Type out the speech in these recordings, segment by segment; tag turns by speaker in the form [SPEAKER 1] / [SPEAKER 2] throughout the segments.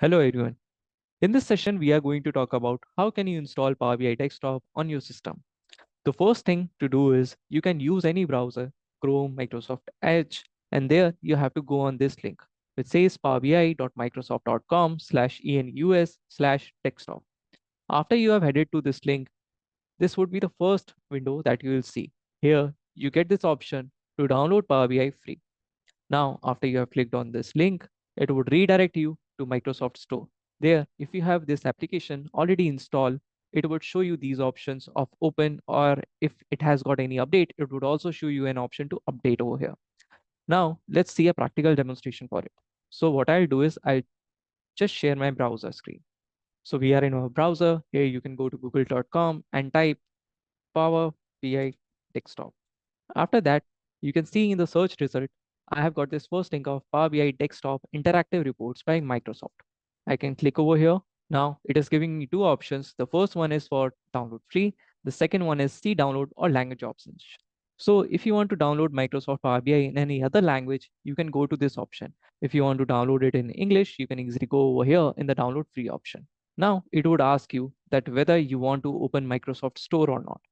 [SPEAKER 1] Hello everyone. In this session, we are going to talk about how can you install Power BI Desktop on your system. The first thing to do is you can use any browser, Chrome, Microsoft Edge, and there you have to go on this link, which says powerbi.microsoft.com/enus/desktop. After you have headed to this link, this would be the first window that you will see. Here, you get this option to download Power BI free. Now, after you have clicked on this link, it would redirect you to Microsoft Store. There, if you have this application already installed, it would show you these options of open, or if it has got any update, it would also show you an option to update over here. Now, let's see a practical demonstration for it. So what I'll do is I'll just share my browser screen. So we are in our browser. Here you can go to google.com and type Power BI Desktop. After that, you can see in the search result, I have got this first link of Power BI Desktop Interactive Reports by Microsoft. I can click over here. Now it is giving me two options. The first one is for download free. The second one is see download or language options. So if you want to download Microsoft Power BI in any other language, you can go to this option. If you want to download it in English, you can easily go over here in the download free option. Now it would ask you that whether you want to open Microsoft Store or not.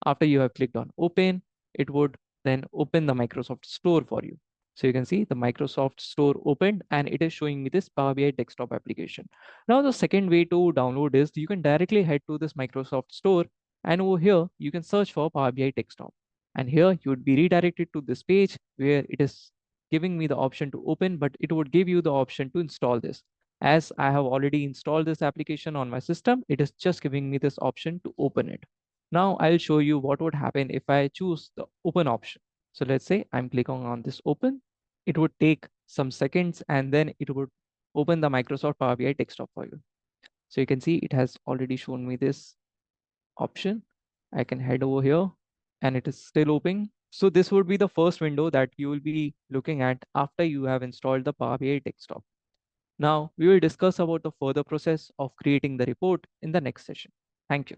[SPEAKER 1] After you have clicked on open, it would then open the Microsoft Store for you. So you can see the Microsoft Store opened and it is showing me this Power BI desktop application. Now the second way to download is you can directly head to this Microsoft Store and over here you can search for Power BI desktop. And here you would be redirected to this page where it is giving me the option to open, but it would give you the option to install this. As I have already installed this application on my system, it is just giving me this option to open it. Now I'll show you what would happen if I choose the open option. So let's say I'm clicking on this open. It would take some seconds and then it would open the Microsoft Power BI desktop for you. So you can see it has already shown me this option. I can head over here and it is still open. So this would be the first window that you will be looking at after you have installed the Power BI desktop. Now we will discuss about the further process of creating the report in the next session. Thank you.